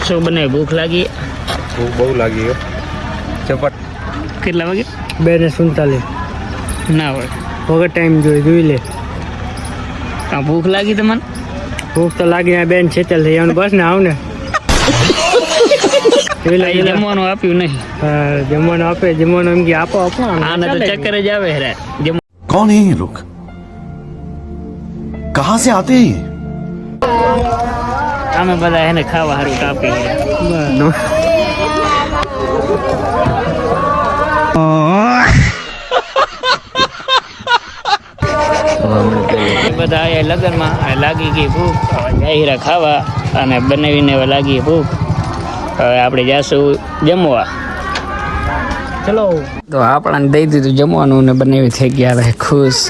શું બને? ભૂખ લાગી? ભૂખ બહુ લાગી હો. ચપટ. કેટલા વાગે? 2:47 ના હોય વગર ટાઈમ જોઈ લે. આ ભૂખ લાગી તમને? ભૂખ તો લાગી. આ બેન છેતલ થઈ જવાનું બસ ને આવ ને. જમવાનું આપ્યું નહીં. જમવાનું આપે. જમવાનું એમ કે આપો આપો. આને તો ચક્કર જ આવે હેરા. कौन है ये लोग कहां से आते हैं અમે બધા એને ખાવા સારું કાપી બધા આયા લગનમાં. લાગી ગઈ ભૂખ. હવે જાહેરા ખાવા અને બનાવીને લાગી ભૂખ. હવે આપણે જાશું જમવા. ચલો તો આપણાને દઈ દીધું જમવાનું ને બનાવી થઈ ગયા હવે ખુશ.